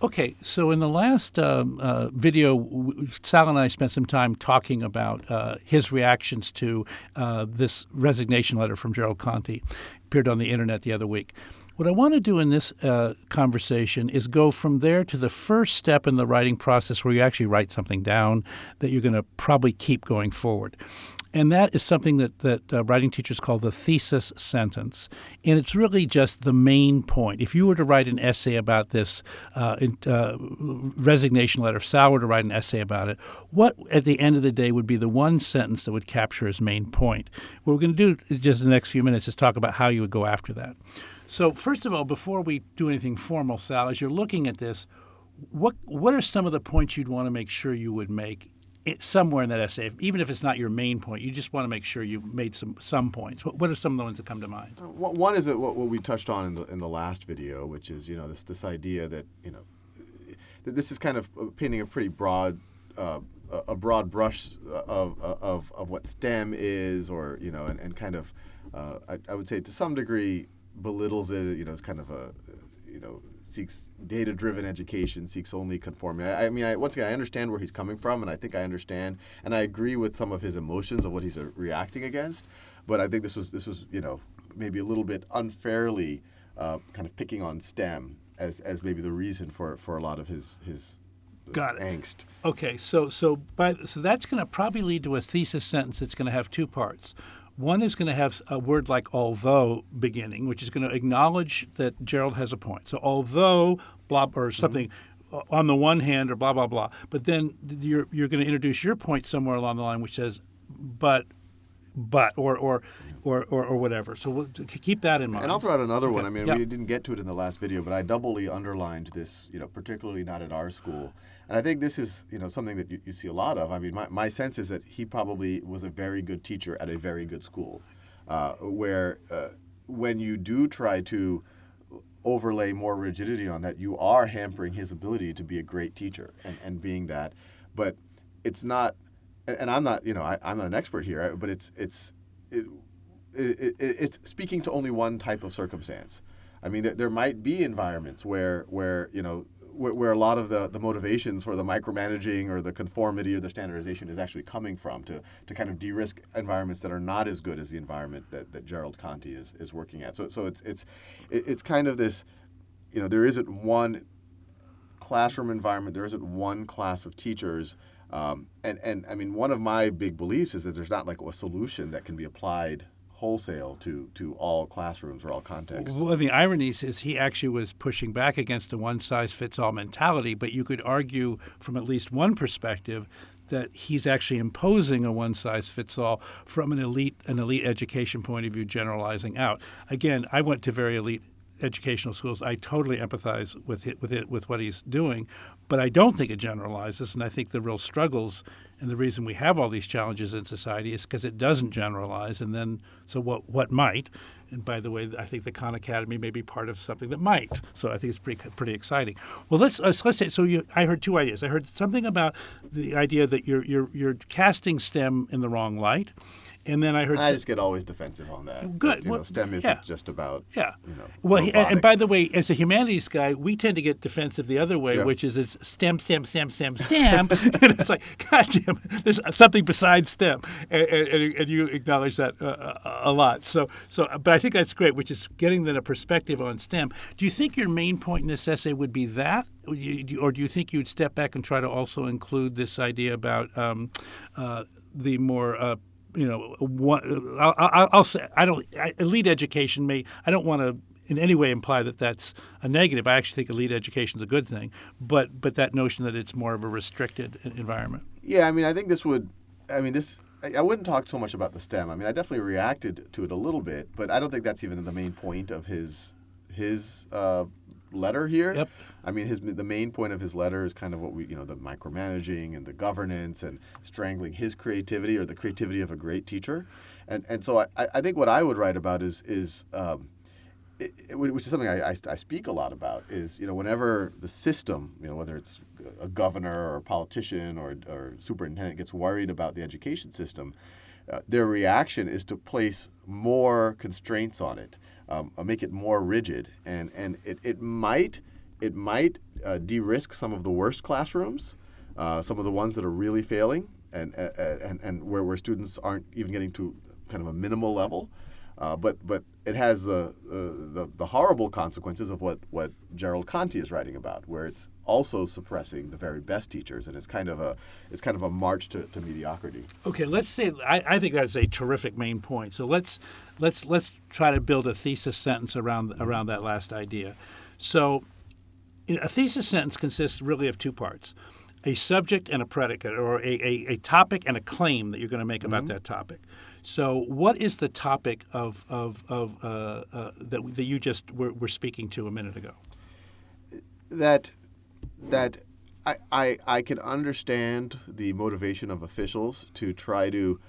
Okay, so in the last video, Sal and I spent some time talking about his reactions to this resignation letter from Gerald Conte. Appeared on the internet the other week. What I want to do in this conversation is go from there to the first step in the writing process where you actually write something down that you're going to probably keep going forward. And that is something that writing teachers call the thesis sentence. And it's really just the main point. If you were to write an essay about this resignation letter, if Sal were to write an essay about it, what at the end of the day would be the one sentence that would capture his main point? What we're going to do just in the next few minutes is talk about how you would go after that. So first of all, before we do anything formal, Sal, as you're looking at this, what are some of the points you'd want to make sure you would make somewhere in that essay, even if it's not your main point? You just want to make sure you made some points. What are some of the ones that come to mind? One is what we touched on in the last video, which is this idea that that this is kind of painting a pretty broad a broad brush of what STEM is, or and kind of I would say to some degree belittles it. It's kind of a seeks data-driven education, seeks only conformity. I mean, once again, I understand where he's coming from, and I think I understand, and I agree with some of his emotions of what he's reacting against. But I think this was maybe a little bit unfairly kind of picking on STEM as maybe the reason for a lot of his Got it. angst. Okay, so that's going to probably lead to a thesis sentence that's going to have two parts. One is going to have a word like although beginning, which is going to acknowledge that Gerald has a point. So although blah or something on the one hand or blah blah blah, but then you're going to introduce your point somewhere along the line, which says but or whatever. So we'll keep that in mind. And I'll throw out another one. I mean, Yep. we didn't get to it in the last video, but I doubly underlined this, particularly not at our school. And I think this is, something that you see a lot of. I mean, my sense is that he probably was a very good teacher at a very good school, where when you do try to overlay more rigidity on that, you are hampering his ability to be a great teacher and being that. But it's not, and I'm not, I'm not an expert here, but it's speaking to only one type of circumstance. I mean, there might be environments where a lot of the motivations for the micromanaging or the conformity or the standardization is actually coming from to kind of de-risk environments that are not as good as the environment that Gerald Conte is working at. So it's kind of this, there isn't one classroom environment, there isn't one class of teachers. And I mean, one of my big beliefs is that there's not like a solution that can be applied wholesale to all classrooms or all contexts. Well, the irony is he actually was pushing back against a one-size-fits-all mentality, but you could argue from at least one perspective that he's actually imposing a one-size-fits-all from an elite education point of view, generalizing out. Again, I went to very elite educational schools. I totally empathize with what he's doing, but I don't think it generalizes, and I think the real struggles and the reason we have all these challenges in society is because it doesn't generalize. And then, so what might? And by the way, I think the Khan Academy may be part of something that might. So I think it's pretty exciting. Well, let's say. So I heard two ideas. I heard something about the idea that you're casting STEM in the wrong light. And then I heard. I just get always defensive on that. Good. That, STEM isn't just about. Yeah. Well, and robotics. by the way, as a humanities guy, we tend to get defensive the other way, which is it's STEM, and it's like, God damn it, there's something besides STEM, and you acknowledge that a lot. So, but I think that's great, which is getting then a perspective on STEM. Do you think your main point in this essay would be that, or do you think you'd step back and try to also include this idea about the more I'll say elite education I don't want to in any way imply that that's a negative. I actually think elite education is a good thing, but that notion that it's more of a restricted environment. Yeah, I mean, I think I wouldn't talk so much about the STEM. I mean, I definitely reacted to it a little bit, but I don't think that's even the main point of his letter here. Yep. I mean, the main point of his letter is kind of what the micromanaging and the governance and strangling his creativity or the creativity of a great teacher. And so I think what I would write about is which is something I speak a lot about, is whenever the system, whether it's a governor or a politician or superintendent gets worried about the education system, their reaction is to place more constraints on it, make it more rigid, and it might de-risk some of the worst classrooms, some of the ones that are really failing, and where students aren't even getting to kind of a minimal level. But it has the horrible consequences of what Gerald Conti is writing about, where it's also suppressing the very best teachers, and it's kind of a march to mediocrity. Okay, let's say I think that's a terrific main point. So let's try to build a thesis sentence around that last idea. So a thesis sentence consists really of two parts: a subject and a predicate, or a topic and a claim that you're going to make about that topic. So, what is the topic of that you just were speaking to a minute ago? That I can understand the motivation of officials to try to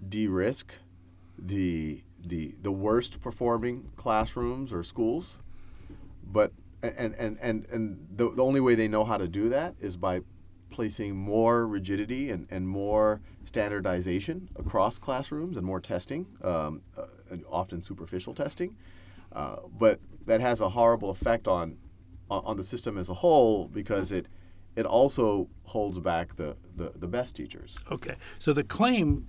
de-risk the worst performing classrooms or schools, but and the only way they know how to do that is by placing more rigidity and more standardization across classrooms and more testing, and often superficial testing. But that has a horrible effect on the system as a whole, because it also holds back the best teachers. Okay, so the claim,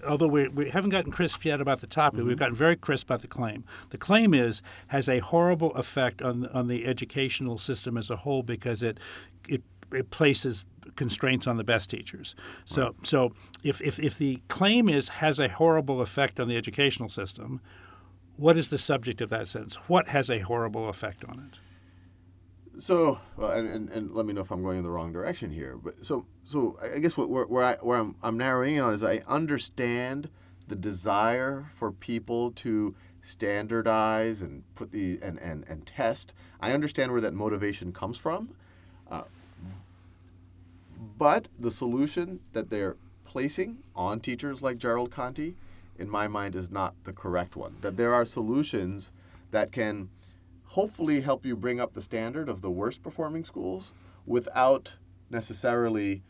although we haven't gotten crisp yet about the topic, we've gotten very crisp about the claim. The claim has a horrible effect on the educational system as a whole, because it places constraints on the best teachers. So if the claim has a horrible effect on the educational system, what is the subject of that sentence? What has a horrible effect on it? So, and let me know if I'm going in the wrong direction here. But so I guess where I'm narrowing in on is, I understand the desire for people to standardize and put and test. I understand where that motivation comes from. But the solution that they're placing on teachers like Gerald Conti, in my mind, is not the correct one. That there are solutions that can hopefully help you bring up the standard of the worst performing schools without necessarily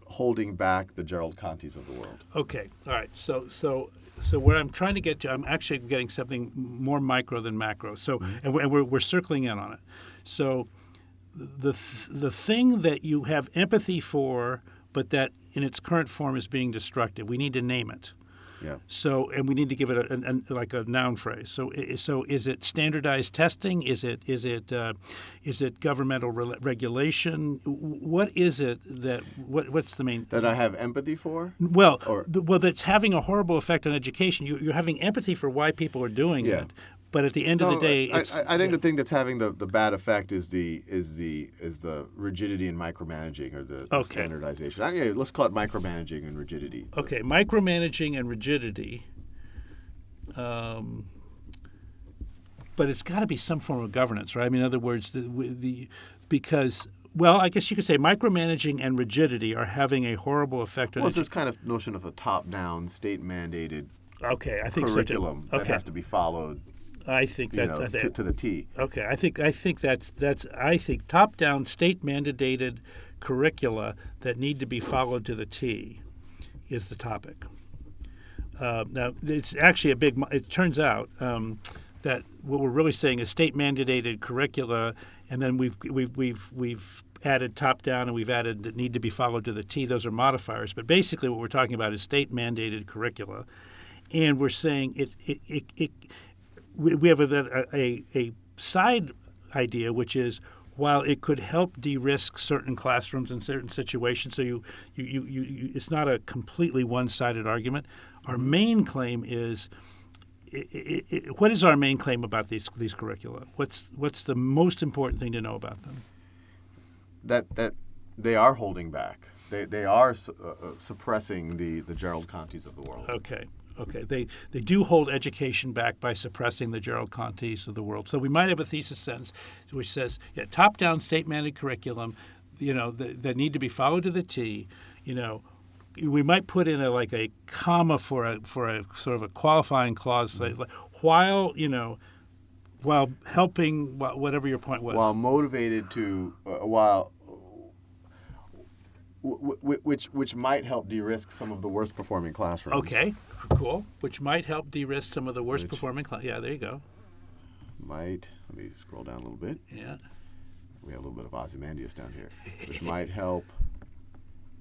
holding back the Gerald Contis of the world. Okay, all right. So where I'm trying to get to, I'm actually getting something more micro than macro. So, and we're circling in on it. So, the thing that you have empathy for, but that in its current form is being destructive, we need to name it. Yeah. So, and we need to give it like a noun phrase. So is it standardized testing? Is it governmental regulation? What is it that what's the main that I have empathy for? Well, that's having a horrible effect on education. You're having empathy for why people are doing it. But at the end of the day, I think the thing that's having the bad effect is the rigidity and micromanaging, or the standardization. Let's call it micromanaging and rigidity. Okay, micromanaging and rigidity. But it's got to be some form of governance, right? I mean, in other words, because. Well, I guess you could say micromanaging and rigidity are having a horrible effect on. Well, it's this kind of notion of a top-down, state-mandated I think curriculum that has to be followed. I think that to the T. Okay, I think that's top-down, state-mandated curricula that need to be followed to the T is the topic. Now, it's actually it turns out that what we're really saying is state-mandated curricula, and then we've added top-down, and we've added that need to be followed to the T. Those are modifiers, but basically what we're talking about is state-mandated curricula, and we're saying we have a side idea, which is, while it could help de-risk certain classrooms in certain situations, so you it's not a completely one-sided argument. Our main claim is, what is our main claim about these curricula? What's the most important thing to know about them? That they are holding back. They are suppressing the Gerald Contis of the world. Okay. They do hold education back by suppressing the Gerald Contis of the world. So we might have a thesis sentence which says, top-down state-mandated curriculum, that need to be followed to the T. We might put in a comma for a sort of a qualifying clause, while helping, whatever your point was. While motivated to which might help de-risk some of the worst performing classrooms. Okay, cool. Which might help de-risk some of the worst performing classrooms. Yeah, there you go. Let me scroll down a little bit. Yeah. We have a little bit of Ozymandias down here, which might help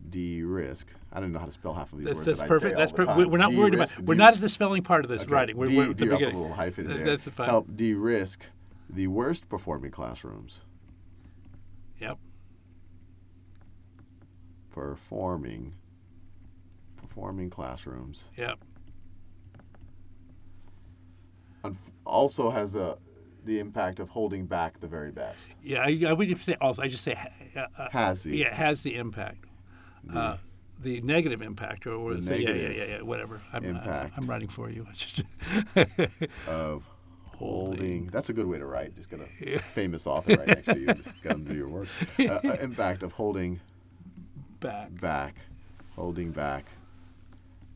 de-risk. I don't know how to spell half of these words That's that perfect. I say That's all the perfect. time. We're not worried about. We're not at the spelling part of this writing. We're at the I'll put a beginning. little hyphen there. That's fine. Help de-risk the worst performing classrooms. Yep. Performing classrooms. Yep. Also has the impact of holding back the very best. Yeah, I wouldn't say also. I just say Has the yeah, has the impact, the negative impact, or The the, negative yeah, whatever. impact. I'm writing for you. of holding. That's a good way to write. Just got a famous author right next to you. Just got them do your work. Impact of holding back. Holding back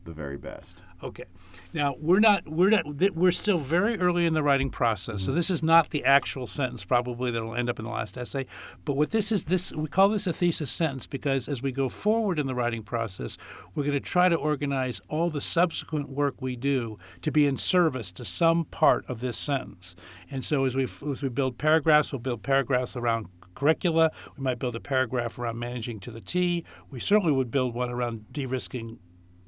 the very best. Okay. Now we're still very early in the writing process. So this is not the actual sentence probably that'll end up in the last essay. But what this is, we call this a thesis sentence because as we go forward in the writing process, we're going to try to organize all the subsequent work we do to be in service to some part of this sentence. And so as we build paragraphs, we'll build paragraphs around curricula. We might build a paragraph around managing to the T. We certainly would build one around de-risking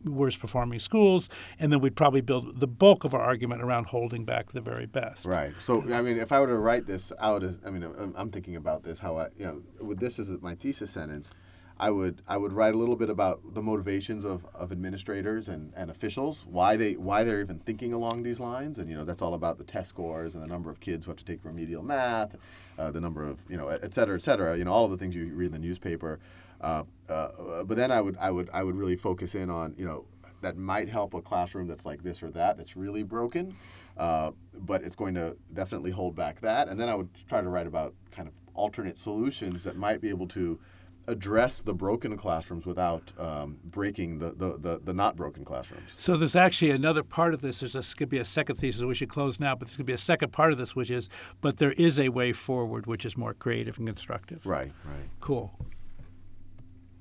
worst performing schools, and then we'd probably build the bulk of our argument around holding back the very best. Right. So, I mean, if I were to write this out as, I mean, I'm thinking about this, how with this as my thesis sentence, I would write a little bit about the motivations of administrators and officials, why they're even thinking along these lines, and that's all about the test scores and the number of kids who have to take remedial math, the number of et cetera, all of the things you read in the newspaper. But then I would really focus in on that might help a classroom that's like this or that's really broken, but it's going to definitely hold back that. And then I would try to write about kind of alternate solutions that might be able to address the broken classrooms without breaking the not broken classrooms. So there's actually another part of this. Could be a second thesis. We should close now, but there's going to be a second part of this, which is, but there is a way forward which is more creative and constructive. Right. Cool.